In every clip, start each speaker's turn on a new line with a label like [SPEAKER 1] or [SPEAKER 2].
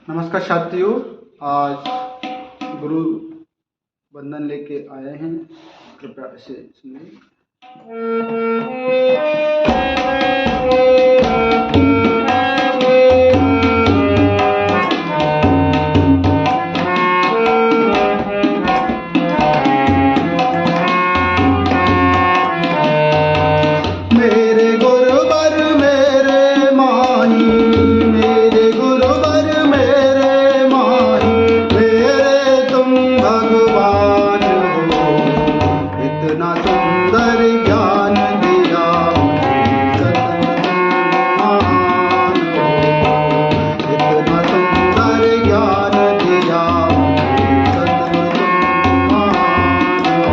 [SPEAKER 1] नमस्कार साथियों। आज गुरु बंधन लेके आए हैं, कृपया इसे सुनिए। मेरे गुरुवर मेरे माही, मेरे गुरुवर मेरे माही, मेरे तुम भगवान हो। इतना सुंदर ज्ञान दिया महान हो। इतना सुंदर ज्ञान दिया महान हो।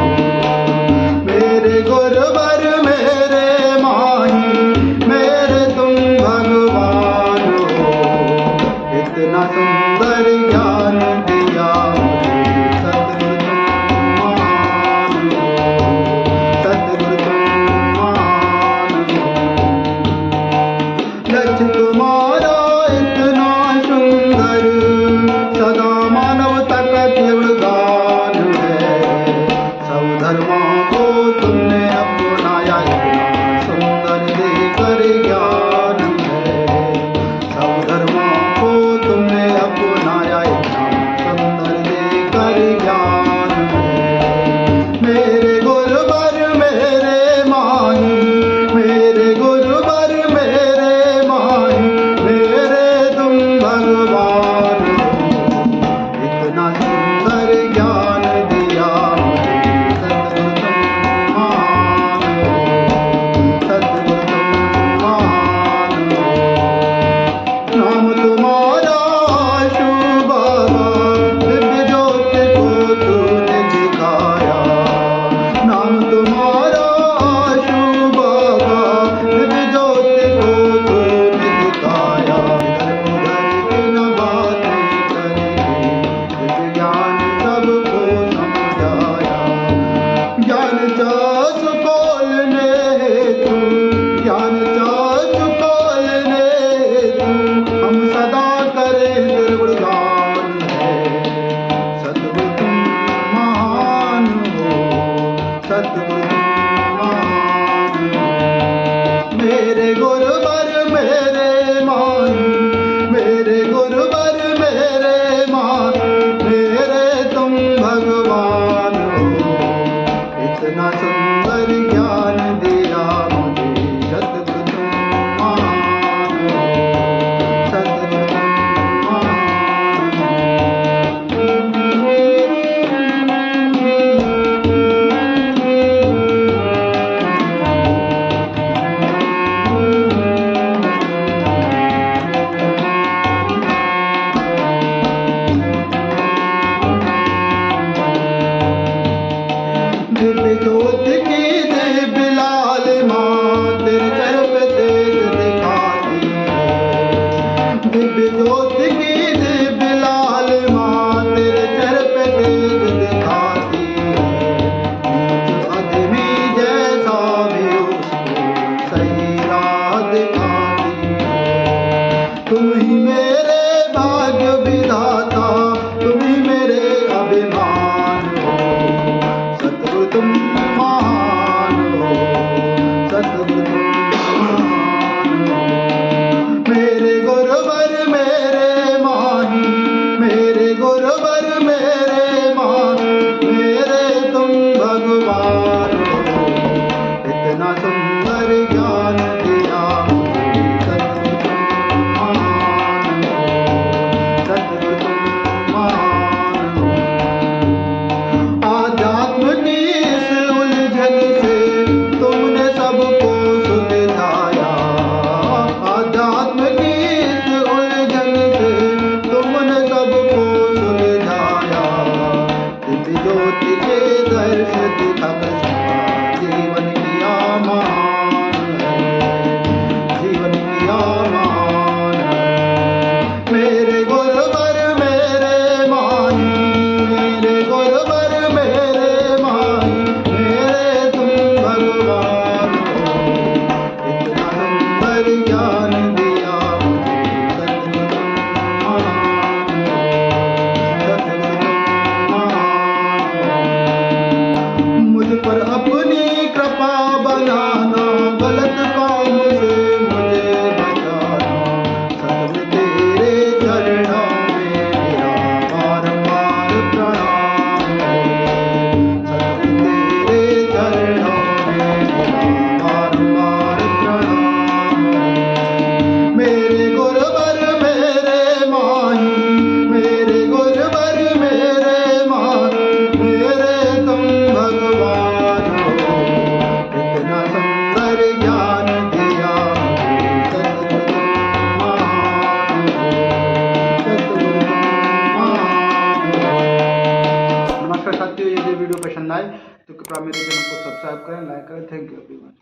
[SPEAKER 1] मेरे गुरुवर मेरे माही, मेरे तुम भगवान हो। इतना सुंदर ज्ञान दिया सतगुरु तुम महान हो। सतगुरु तुम महान हो। लक्ष्य तुम्हारा इतना सुंदर, सदा मानवता का केवल गान है। सब धर्मों को तुमने अपनाया, इतना सुंदर देकर ज्ञान है। सब धर्मों को तुमने अपनाया, इतना सुंदर देकर ज्ञान है। मेरे गुरुवर मेरे माही, मेरे गुरुवर मेरे माही, मेरे तुम भगवान हो। इतना सुंदर ज्ञान दिया सतगुरु तुम महान हो। सतगुरु तुम महान हो। नाम तुम्हारा शुभ बाबा, दिव्य ज्योति को तूने दिखाया। नाम तुम्हारा शुभ बाबा, दिव्य ज्योति को तूने दिखाया। इधर उधर की न बातें करेंगे, दिव्य ज्ञान सबको समझाया। ज्ञान चास खोलने हेतु, ज्ञान चास खोलने हेतु, हम सदा करें निर्गुणगान है। सतगुरु तुम महान हो। सतगुरु तुम महान हो। मेरे गुरुवर मेरे माही, मेरे गुरुवर मेरे माही, मेरे तुम भगवान हो। इतना सुंदर ज्ञान दिया मुझे सतगुरु तुम महान हो। सतगुरु तुम महान दिव्य ज्योति की दिव्य लाल माँ, तेरे चर पे तेज दिखाती है। दिव्य ज्योति की दिव्य लाल माँ, तेरे चर पे तेज दिखाती है। नीच आदमी जैसा भी उसको सही राह दिखाती है। तुम ही मेरे भाग्य विधाता, तुम ही मेरे अभिमान हो। सतगुरु तुम महान हो। सतगुरु तुम महान हो। मेरे गुरुवर मेरे माही, मेरे गुरुवर मेरे माही, मेरे तुम भगवान हो। इतना सुंदर ज्ञान दिया मुझे सतगुरु तुम महान हो। सतगुरु तुम कृपया मेरे चैनल को सब्सक्राइब करें, लाइक करें। Thank you everyone.